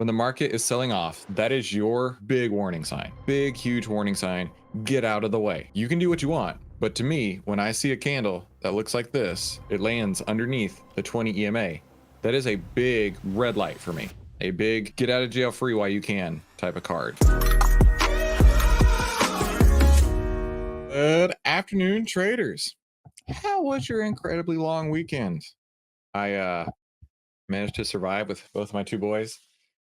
When the market is selling off, that is your big warning sign. Big, huge warning sign. Get out of the way. You can do what you want, but to me, when I see a candle that looks like this, it lands underneath the 20 EMA. That is a big red light for me. A big get out of jail free while you can type of card. Good afternoon, traders. How was your incredibly long weekend? I managed to survive with both my two boys.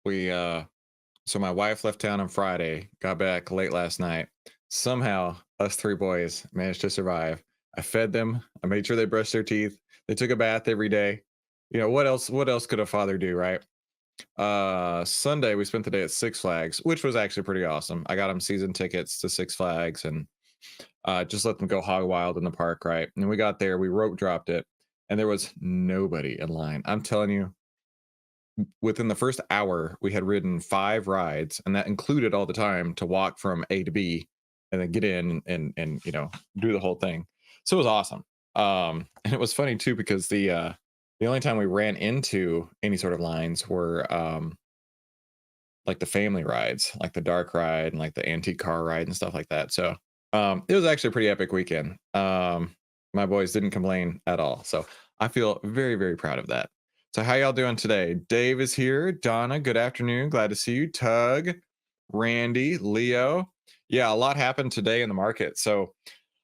We So my wife left town on Friday, got back late last night. Somehow us three boys managed to survive. I fed them, I made sure they brushed their teeth, they took a bath every day. You know, what else could a father do, right? Sunday we spent the day at Six Flags, which was actually pretty awesome. I got them season tickets to Six Flags and just let them go hog wild in the park, right? And we got there, we rope dropped it, and there was nobody in line. I'm telling you, within the first hour, we had ridden 5 rides, and that included all the time to walk from A to B and then get in and do the whole thing. So it was awesome. And it was funny too because the only time we ran into any sort of lines were like the family rides, like the dark ride and like the antique car ride and stuff like that. So it was actually a pretty epic weekend. My boys didn't complain at all. So I feel very, very proud of that. So how y'all doing today? Dave is here. Donna, good afternoon. Glad to see you. Tug, Randy, Leo. Yeah, a lot happened today in the market. So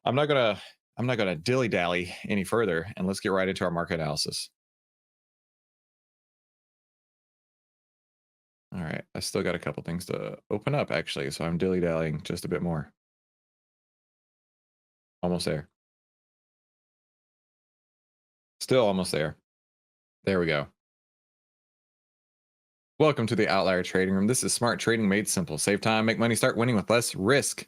I'm not gonna dilly-dally any further, and let's get right into our market analysis. All right, I still got a couple things to open up actually, so I'm dilly-dallying just a bit more. Almost there. Still almost there. There we go. Welcome to the OVTLYR Trading Room. This is smart trading made simple. Save time, make money, start winning with less risk.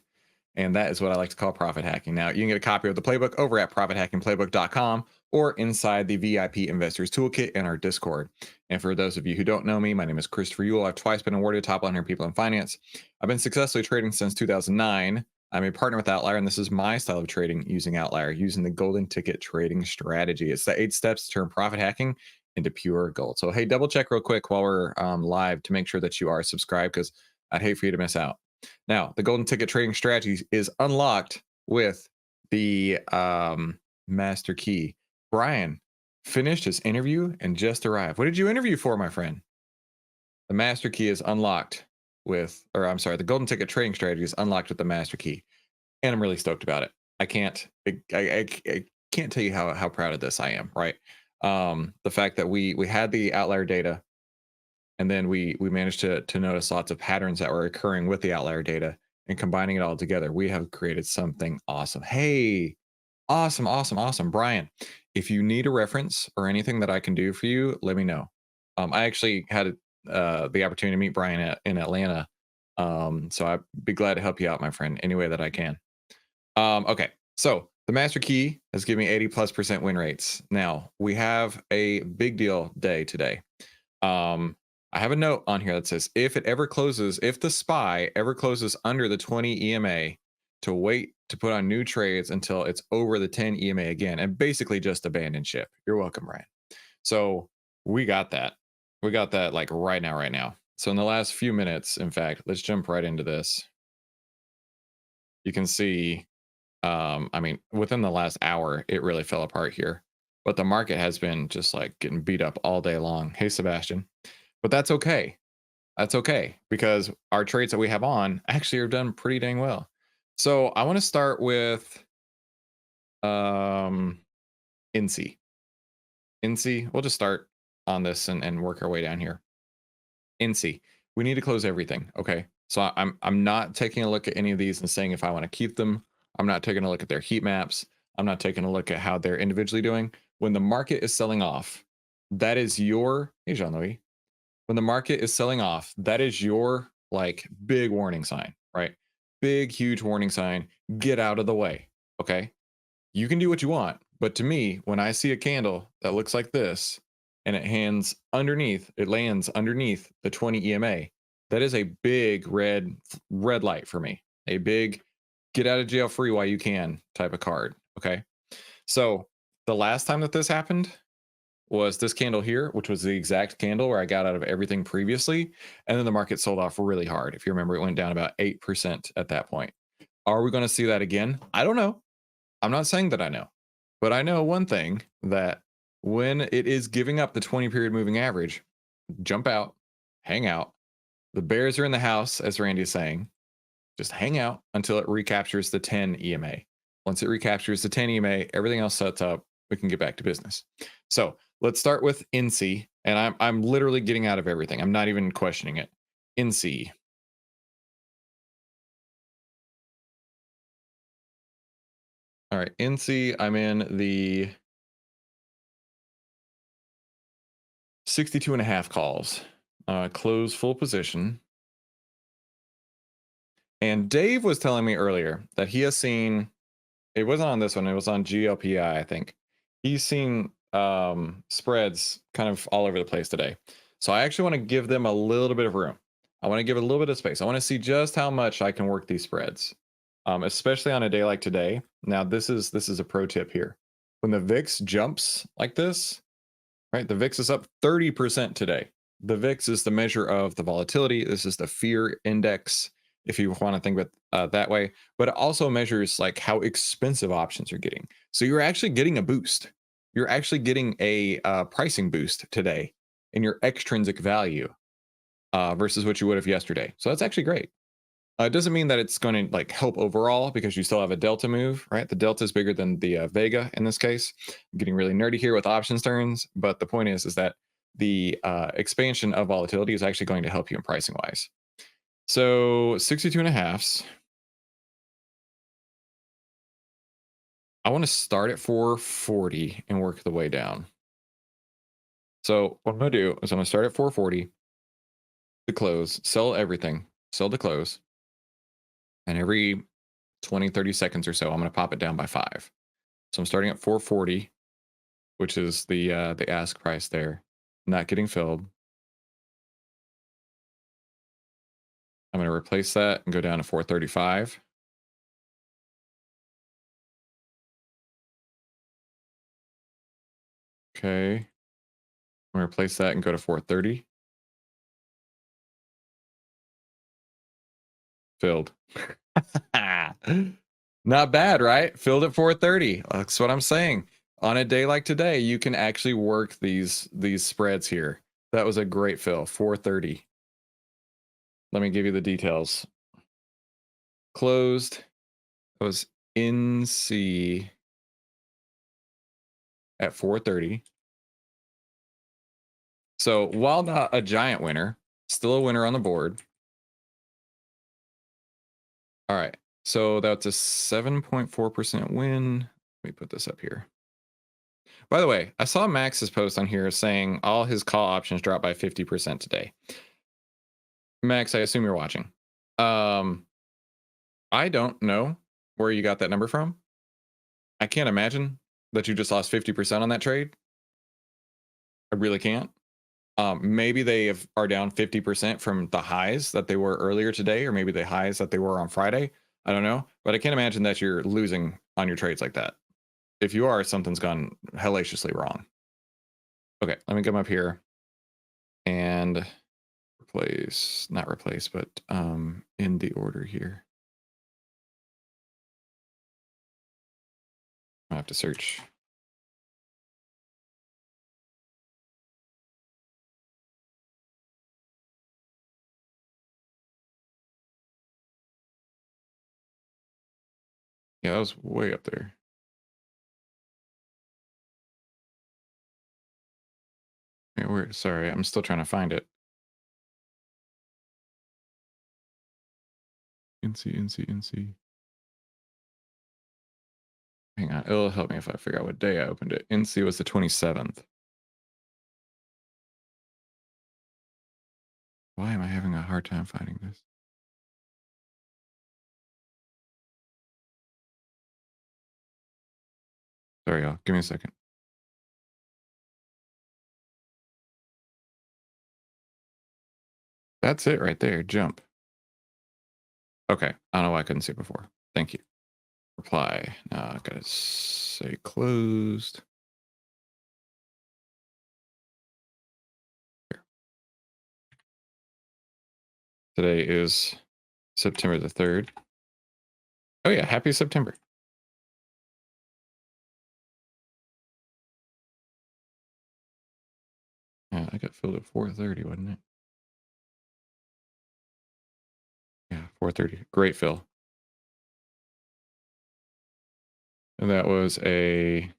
And that is what I like to call profit hacking. Now, you can get a copy of the playbook over at profithackingplaybook.com or inside the VIP Investors Toolkit in our Discord. And for those of you who don't know me, my name is Christopher Uhl. I've twice been awarded Top 100 People in Finance. I've been successfully trading since 2009. I'm a partner with OVTLYR, and this is my style of trading using OVTLYR, using the golden ticket trading strategy. It's the 8 steps to turn profit hacking into pure gold. So, hey, double check real quick while we're live to make sure that you are subscribed, because I'd hate for you to miss out. Now, the golden ticket trading strategy is unlocked with the master key. Brian finished his interview and just arrived. What did you interview for, my friend? The master key is unlocked with, or I'm sorry, the golden ticket trading strategy is unlocked with the master key, and I'm really stoked about it. I can't tell you how proud of this I am. Right, the fact that we had the outlier data, and then we managed to notice lots of patterns that were occurring with the outlier data, and combining it all together, we have created something awesome. Hey, awesome, awesome, awesome. Brian, if you need a reference or anything that I can do for you, let me know. I actually had the opportunity to meet Brian in Atlanta. So I'd be glad to help you out, my friend, any way that I can. Okay, so the master key has given me 80+% win rates. Now we have a big deal day today. I have a note on here that says if the SPY ever closes under the 20 EMA, to wait to put on new trades until it's over the 10 EMA again, and basically just abandon ship. You're welcome, Ryan. So we got that. We got that like right now, right now. So in the last few minutes, in fact, let's jump right into this. You can see, I mean, within the last hour, it really fell apart here. But the market has been just like getting beat up all day long. Hey, Sebastian. But that's okay. That's okay, because our trades that we have on actually are done pretty dang well. So I want to start with INSEE. INSEE, we'll just start on this and work our way down here. INSEE, we need to close everything. Okay. So I'm not taking a look at any of these and saying if I want to keep them. I'm not taking a look at their heat maps. I'm not taking a look at how they're individually doing. When the market is selling off, that is your, hey, Jean-Louis. When the market is selling off, that is your like big warning sign, right? Big, huge warning sign. Get out of the way. Okay. You can do what you want. But to me, when I see a candle that looks like this and it lands underneath the 20 EMA, that is a big red light for me. A big get out of jail free while you can type of card. Okay. So the last time that this happened, was this candle here, which was the exact candle where I got out of everything previously. And then the market sold off really hard. If you remember, it went down about 8% at that point. Are we going to see that again? I don't know. I'm not saying that I know, but I know one thing, that when it is giving up the 20 period moving average, jump out, hang out. The bears are in the house, as Randy is saying. Just hang out until it recaptures the 10 EMA. Once it recaptures the 10 EMA, everything else sets up. We can get back to business. So let's start with NC, and I'm literally getting out of everything. I'm not even questioning it. NC. All right, NC. I'm in the 62 and a half calls. Close full position. And Dave was telling me earlier that he has seen, it wasn't on this one, it was on GLPI, I think. He's seen spreads kind of all over the place today. So I actually want to give them a little bit of room. I want to give it a little bit of space. I want to see just how much I can work these spreads, especially on a day like today. Now, this is a pro tip here. When the VIX jumps like this, right? The VIX is up 30% today. The VIX is the measure of the volatility. This is the fear index, if you want to think of it that way. But it also measures like how expensive options are getting. So you're actually getting a boost. You're actually getting a pricing boost today in your extrinsic value versus what you would have yesterday. So that's actually great. It doesn't mean that it's going to like help overall, because you still have a delta move, right? The delta is bigger than the vega in this case. I'm getting really nerdy here with options turns, but the point is that the expansion of volatility is actually going to help you in pricing wise. So 62 and a halfs. I want to start at 440 and work the way down. So what I'm going to do is I'm going to start at 440 to close, sell everything, sell to close. And every 20, 30 seconds or so, I'm going to pop it down by 5. So I'm starting at 440, which is the ask price there, not getting filled. I'm going to replace that and go down to 435. Okay. I'm going to replace that and go to 430. Filled. Not bad, right? Filled at 430. That's what I'm saying. On a day like today, you can actually work these spreads here. That was a great fill, 430. Let me give you the details. Closed. It was NC at 430. So while not a giant winner, still a winner on the board. All right. So that's a 7.4% win. Let me put this up here. By the way, I saw Max's post on here saying all his call options dropped by 50% today. Max, I assume you're watching. I don't know where you got that number from. I can't imagine that you just lost 50% on that trade. I really can't. Maybe they are down 50% from the highs that they were earlier today, or maybe the highs that they were on Friday. I don't know, but I can't imagine that you're losing on your trades like that. If you are, something's gone hellaciously wrong. Okay, let me come up here and replace, not replace, but in the order here. I have to search. Yeah, that was way up there. Yeah, sorry, I'm still trying to find it. NC. Hang on, it'll help me if I figure out what day I opened it. NC was the 27th. Why am I having a hard time finding this? Sorry, y'all. Give me a second. That's it right there. Jump. Okay. I don't know why I couldn't see it before. Thank you. Reply. Now I gotta say closed. Today is September the 3rd. Oh yeah, happy September. Yeah, I got filled at 4:30, wasn't it? Yeah, 4:30. Great fill. And that was a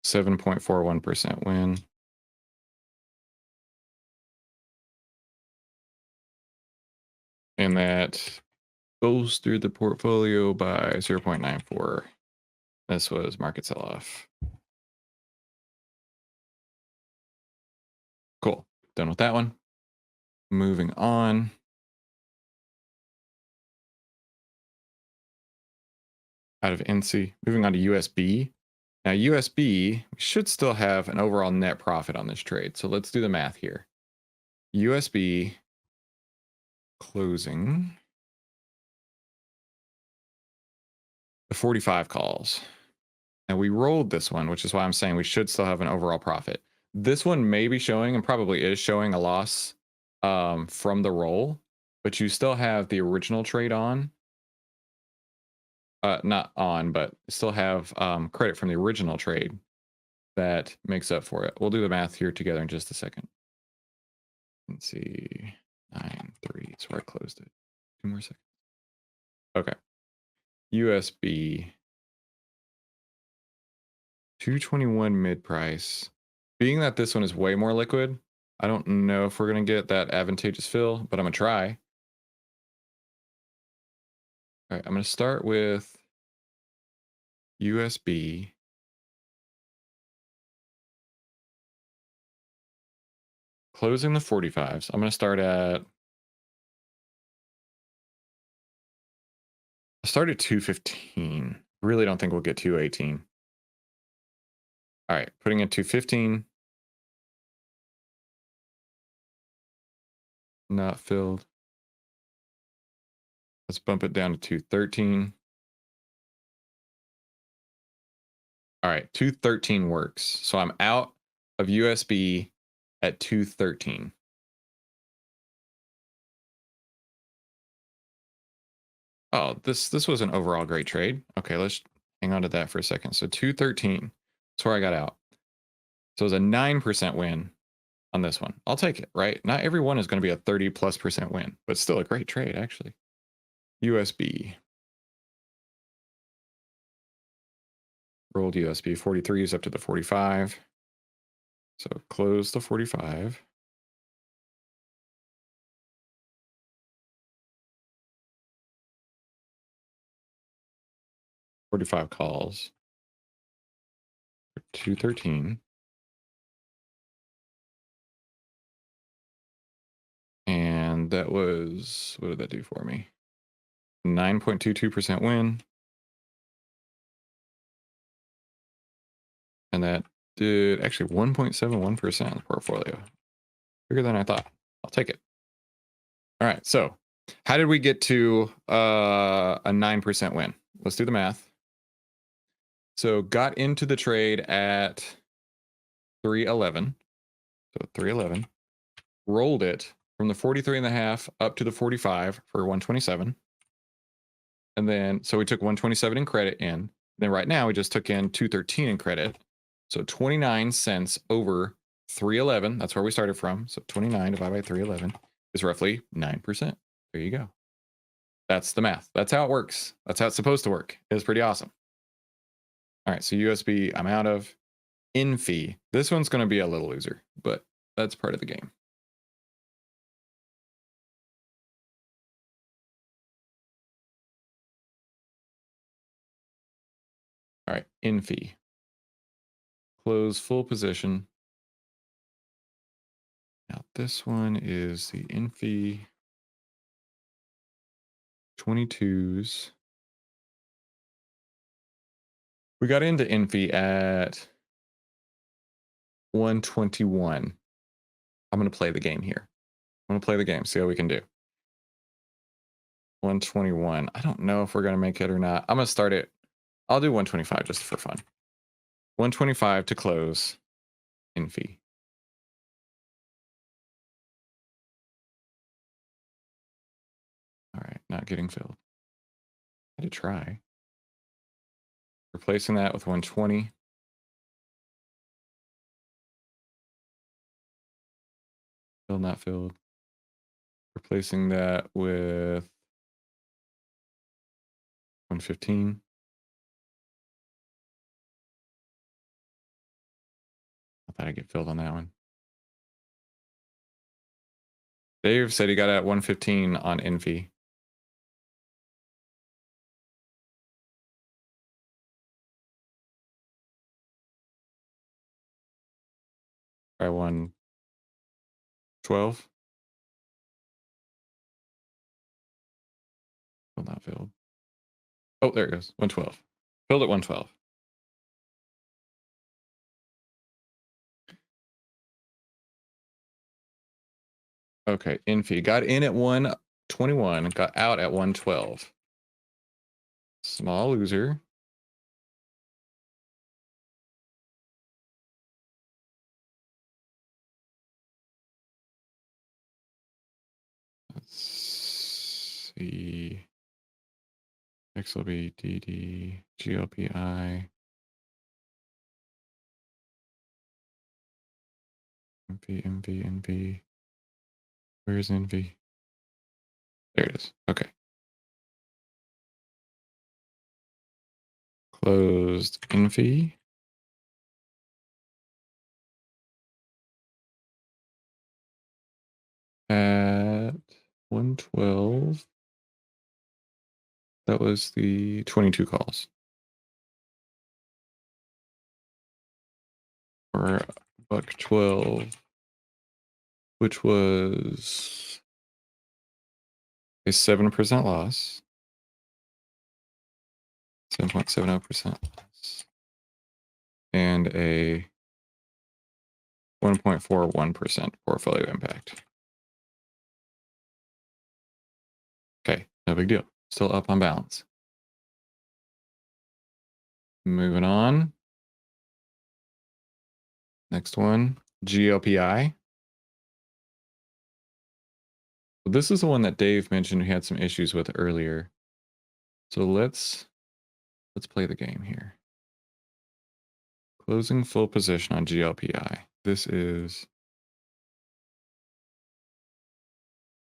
7.41% win. And that goes through the portfolio by 0.94. This was market sell-off. Cool. Done with that one. Moving on. Out of NC. Moving on to USB. Now, USB, we should still have an overall net profit on this trade. So let's do the math here. USB closing the 45 calls. Now we rolled this one, which is why I'm saying we should still have an overall profit. This one may be showing and probably is showing a loss from the roll, but you still have the original trade on. Not on, but still have credit from the original trade that makes up for it. We'll do the math here together in just a second. Let's see. 9.3 is where I closed it. 2 more seconds. Okay. USB 221 mid price. Being that this one is way more liquid, I don't know if we're going to get that advantageous fill, but I'm going to try. All right, I'm going to start with USB. Closing the 45s. I'm going to start at... I'll start at 215. Really don't think we'll get 218. All right, putting it 215. Not filled. Let's bump it down to 213. All right, 213 works. So I'm out of USB at 213. Oh, this was an overall great trade. Okay, let's hang on to that for a second. So 213. That's where I got out. So it was a 9% win on this one. I'll take it, right? Not every one is going to be a 30+% win, but still a great trade, actually. USB. Rolled USB 43s up to the 45. So close the 45. $45 calls. 213. And that was, what did that do for me? 9.22% win. And that did actually 1.71% of the portfolio. Bigger than I thought. I'll take it. All right. So how did we get to a 9% win? Let's do the math. So got into the trade at 311. So 311. Rolled it from the 43.5 up to the 45 for 127. And then, so we took 127 in credit in. Then right now we just took in 213 in credit. So 29 cents over 311. That's where we started from. So 29 divided by 311 is roughly 9%. There you go. That's the math. That's how it works. That's how it's supposed to work. It's pretty awesome. All right, so USB, I'm out of. In fee. This one's going to be a little loser, but that's part of the game. All right, in fee. Close full position. Now this one is the in fee 22s. We got into in fee at 121. I'm going to play the game here. I'm going to play the game, see how we can do. 121. I don't know if we're going to make it or not. I'm going to start it. I'll do 125 just for fun. 125 to close in fee. getting filled. I had to try. Replacing that with 120. Filled, not filled. Replacing that with 115. I thought I'd get filled on that one. Dave said he got at 115 on Envy. Try 112. Well, not filled. Oh, there it goes. 112. Filled at 112. Okay, Envy got in at 121, got out at 112. Small loser. Let's see. XLB, DD, GLPI, NV. Where's NV? There it is. Okay. Closed NV. At 112. That was the 22 calls. Or $1.12, which was a 7% loss. 7.70% loss. And a 1.41% portfolio impact. Okay, no big deal. Still up on balance. Moving on. Next one, GLPI. So this is the one that Dave mentioned we had some issues with earlier. So let's play the game here. Closing full position on GLPI. This is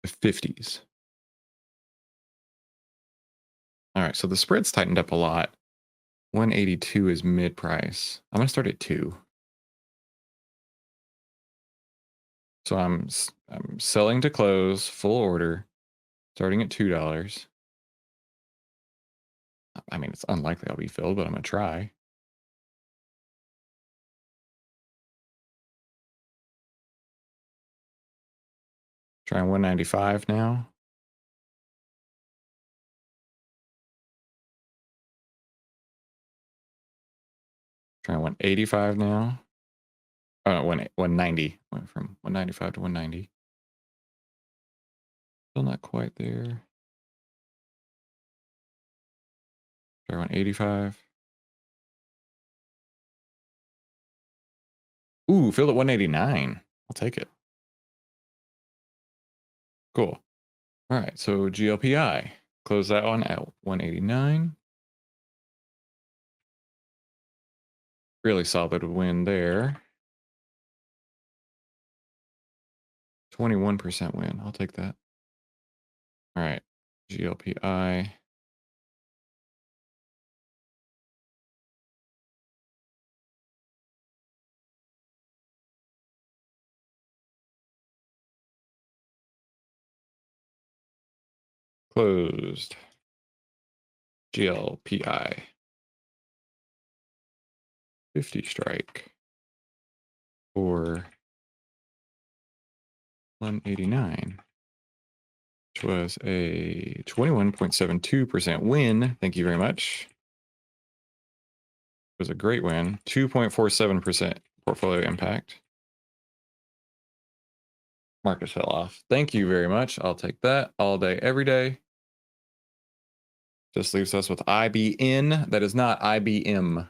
the 50s. All right, so the spread's tightened up a lot. 182 is mid price. I'm gonna start at 2. So I'm selling to close, full order, starting at $2. I mean, it's unlikely I'll be filled, but I'm gonna try. Trying 195 now. Trying 185 now. Oh, no, 190. Went from 195 to 190. Still not quite there. Try 185. Ooh, filled at 189. I'll take it. Cool. All right, so GLPI. Close that one at 189. Really solid win there. 21% win. I'll take that. All right, GLPI. Closed. GLPI. 50 strike. For 189. Which was a 21.72% win. Thank you very much. It was a great win. 2.47% portfolio impact. Market fell off. Thank you very much. I'll take that all day, every day. Just leaves us with IBN. That is not IBM.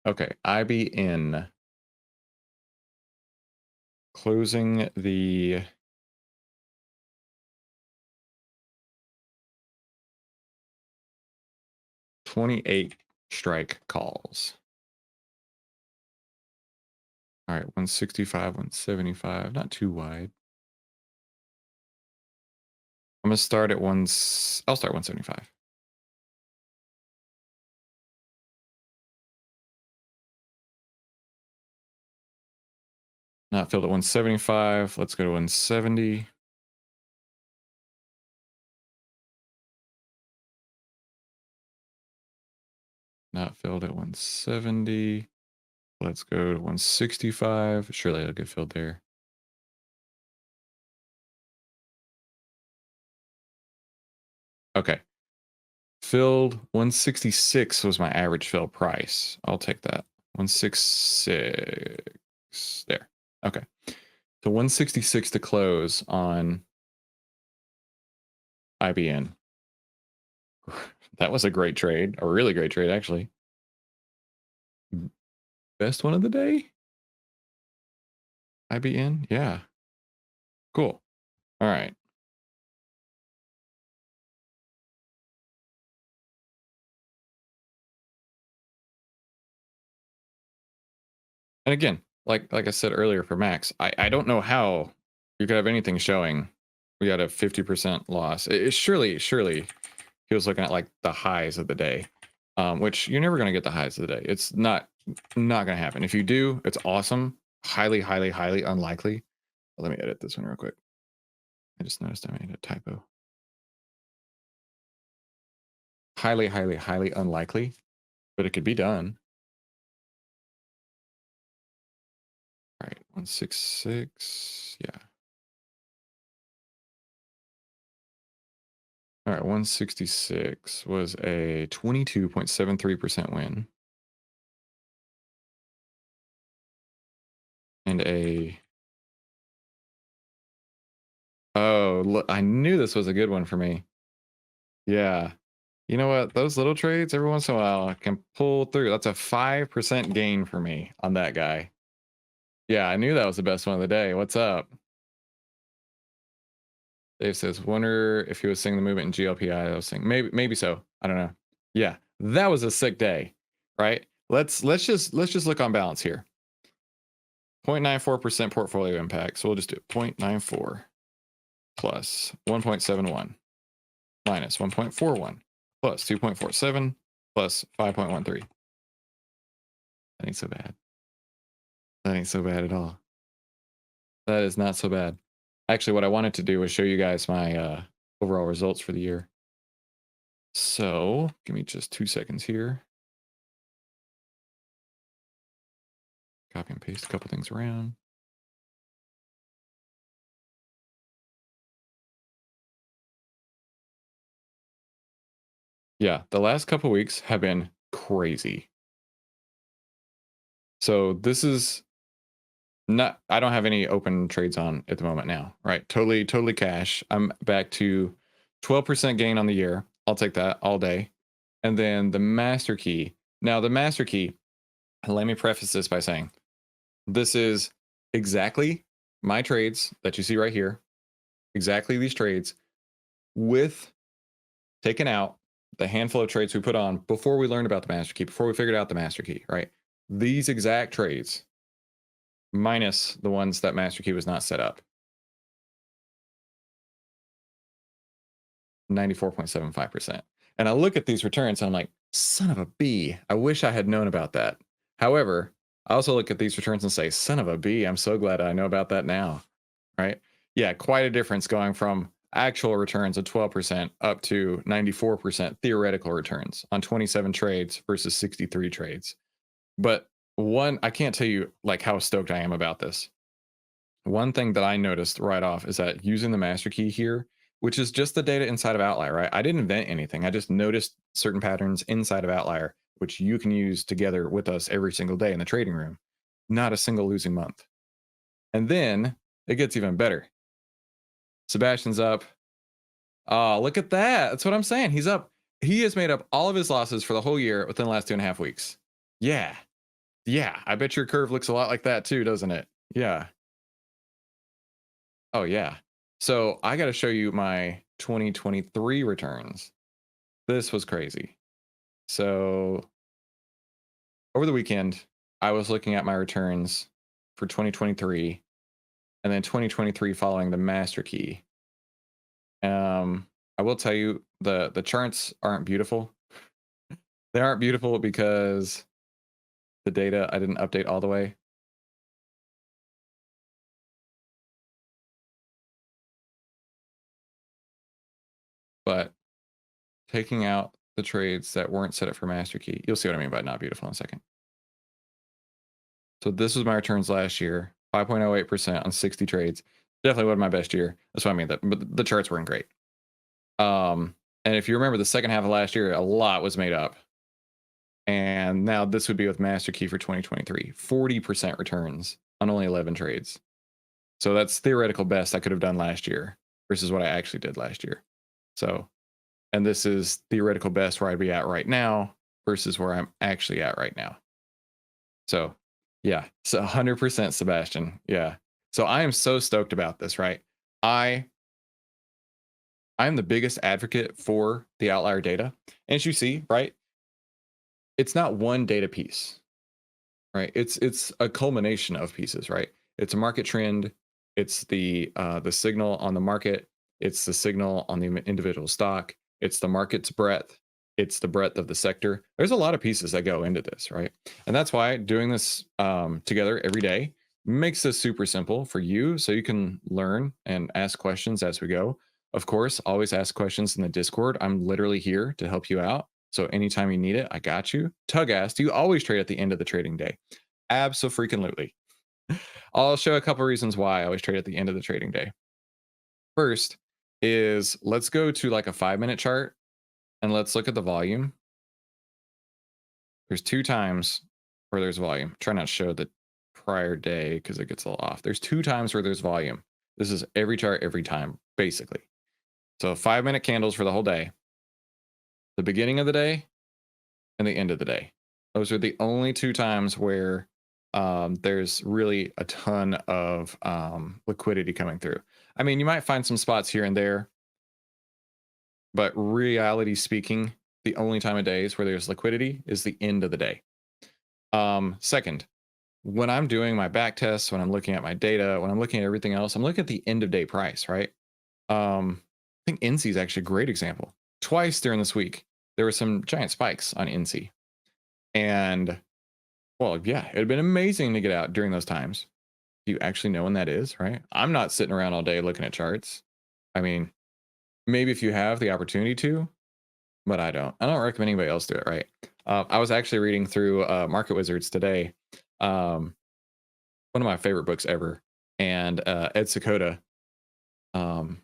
Okay, IBN. closing the 28 strike calls. All right, 165, 175, not too wide. I'm gonna start at I'll start 175. Not filled at 175. Let's go to 170. Not filled at 170. Let's go to 165. Surely it'll get filled there. Okay. Filled 166 was my average fill price. I'll take that. 166. There. Okay. So 166 to close on IBN. That was a great trade. A really great trade, actually. Best one of the day? IBN? Yeah. Cool. All right. And again, like I said earlier for Max, I don't know how you could have anything showing we had a 50% loss. It surely he was looking at like the highs of the day, which you're never going to get the highs of the day. It's not going to happen. If you do, it's awesome. Highly unlikely. Let me edit this one real quick. I just noticed I made a typo. Highly unlikely, but it could be done. All right, 166. Yeah. All right, 166 was a 22.73% win. And oh, look, I knew this was a good one for me. Yeah. You know what? Those little trades every once in a while can pull through. That's a 5% gain for me on that guy. Yeah, I knew that was the best one of the day. What's up? Dave says, wonder if he was seeing the movement in GLPI. I was saying maybe so. I don't know. Yeah, that was a sick day, right? Let's just look on balance here. 0.94% portfolio impact. So we'll just do 0.94 plus 1.71 minus 1.41 plus 2.47 plus 5.13. That ain't so bad. That ain't so bad at all. That is not so bad. Actually, what I wanted to do was show you guys my overall results for the year. So give me just 2 seconds here. Copy and paste a couple things around. Yeah, the last couple weeks have been crazy. So this is not, I don't have any open trades on at the moment now, right? Totally cash. I'm back to 12% gain on the year. I'll take that all day. And then the master key. Now the master key, let me preface this by saying, this is exactly my trades that you see right here. Exactly these trades with taken out the handful of trades we put on before we learned about the master key, before we figured out the master key, right? These exact trades minus the ones that master key was not set up. 94.75%. And I look at these returns and I'm like, son of a B, I wish I had known about that. However, I also look at these returns and say, son of a B, I'm so glad I know about that now, right? Yeah, quite a difference going from actual returns of 12% up to 94% theoretical returns on 27 trades versus 63 trades. But one, I can't tell you like how stoked I am about this. One thing that I noticed right off is that using the master key here, which is just the data inside of OVTLYR, right? I didn't invent anything. I just noticed certain patterns inside of OVTLYR, which you can use together with us every single day in the trading room. Not a single losing month. And then it gets even better. Sebastian's up. Oh, look at that. That's what I'm saying. He's up. He has made up all of his losses for the whole year within the last 2.5 weeks. Yeah. Yeah. I bet your curve looks a lot like that too, doesn't it? Yeah. Oh yeah. So I got to show you my 2023 returns. This was crazy. So over the weekend, I was looking at my returns for 2023 and then 2023 following the master key. Um, I will tell you the charts aren't beautiful. They aren't beautiful because the data I didn't update all the way. But taking out the trades that weren't set up for master key, you'll see what I mean by not beautiful in a second. So this was my returns last year, 5.08% on 60 trades. Definitely was my best year. That's what I mean. But the charts weren't great. And if you remember the second half of last year, a lot was made up. And now this would be with master key for 2023, 40% returns on only 11 trades. So that's theoretical best I could have done last year versus what I actually did last year. So, and this is theoretical best where I'd be at right now versus where I'm actually at right now. So, yeah, so 100% Sebastian. Yeah. So I am so stoked about this, right? I I'm the biggest advocate for the outlier data. And as you see, right? It's not one data piece. Right. It's a culmination of pieces, right? It's a market trend, it's the signal on the market, it's the signal on the individual stock, it's the market's breadth, it's the breadth of the sector. There's a lot of pieces that go into this, right? And that's why doing this together every day makes this super simple for you so you can learn and ask questions as we go. Of course, always ask questions in the Discord. I'm literally here to help you out. So anytime you need it, I got you. Tug asked, do you always trade at the end of the trading day? Absolutely. I'll show a couple reasons why I always trade at the end of the trading day. First is let's go to like a 5-minute chart and let's look at the volume. There's two times where there's volume. Try not to show the prior day because it gets a little off. There's two times where there's volume. This is every chart, every time, basically. So 5-minute candles for the whole day. The beginning of the day and the end of the day. Those are the only two times where there's really a ton of liquidity coming through. I mean, you might find some spots here and there, but reality speaking, the only time of days where there's liquidity is the end of the day. Second, when I'm doing my back tests, when I'm looking at my data, when I'm looking at everything else, I'm looking at the end of day price, right? I think NC is actually a great example. Twice during this week, there were some giant spikes on NC. And well, yeah, it'd been amazing to get out during those times. Do you actually know when that is, right? I'm not sitting around all day looking at charts. I mean, maybe if you have the opportunity to, but I don't. I don't recommend anybody else do it, right? I was actually reading through Market Wizards today, one of my favorite books ever, and Ed Sakota. Um,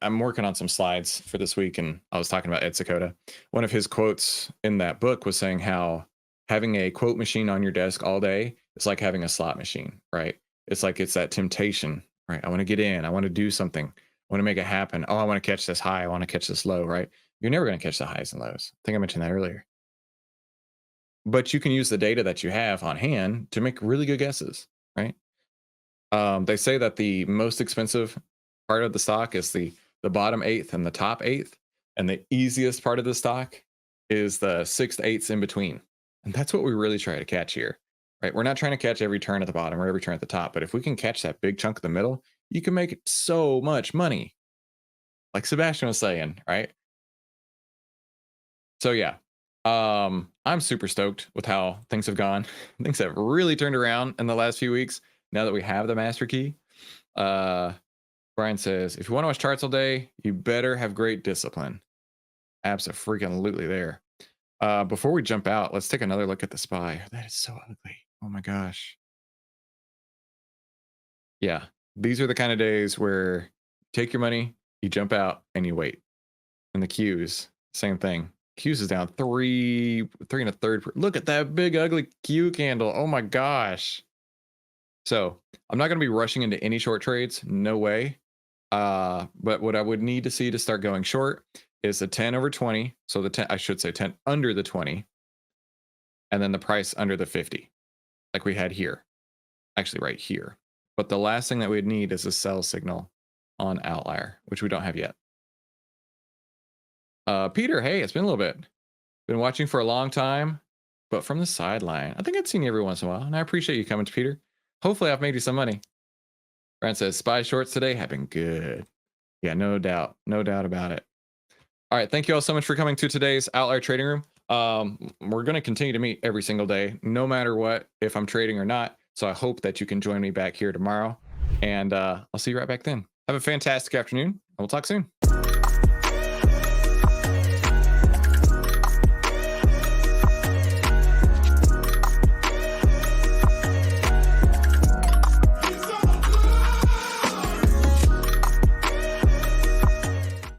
I'm working on some slides for this week, and I was talking about Ed Sakota. One of his quotes in that book was saying how having a quote machine on your desk all day is like having a slot machine, right? It's like it's that temptation, right? I want to get in, I want to do something, I want to make it happen. Oh, I want to catch this high, I want to catch this low, right? You're never going to catch the highs and lows. I think I mentioned that earlier. But you can use the data that you have on hand to make really good guesses, right? They say that the most expensive part of the stock is the bottom eighth and the top eighth, and the easiest part of the stock is the sixth eighths in between. And that's what we really try to catch here, right? We're not trying to catch every turn at the bottom or every turn at the top, but if we can catch that big chunk of the middle, you can make so much money, like Sebastian was saying, right? So yeah, I'm super stoked with how things have gone. Things have really turned around in the last few weeks now that we have the master key. Uh, Brian says, if you want to watch charts all day, you better have great discipline. Absolutely there. Before we jump out, let's take another look at the SPY. That is so ugly. Oh my gosh. Yeah, these are the kind of days where you take your money, you jump out, and you wait. And the Qs, same thing. Qs is down three and a third. Look at that big ugly Q candle. Oh my gosh. So I'm not going to be rushing into any short trades. No way. But what I would need to see to start going short is the 10 over 20. So the 10, I should say 10 under the 20, and then the price under the 50, like we had here, actually right here. But the last thing that we'd need is a sell signal on Outlier, which we don't have yet. Peter, hey, it's been a little bit. Been watching for a long time, but from the sideline. I think I've seen you every once in a while, and I appreciate you coming to Peter. Hopefully I've made you some money. Brand says, SPY shorts today have been good. Yeah, no doubt. No doubt about it. All right. Thank you all so much for coming to today's OVTLYR Trading Room. We're going to continue to meet every single day, no matter what, if I'm trading or not. So I hope that you can join me back here tomorrow. And I'll see you right back then. Have a fantastic afternoon, and we'll talk soon.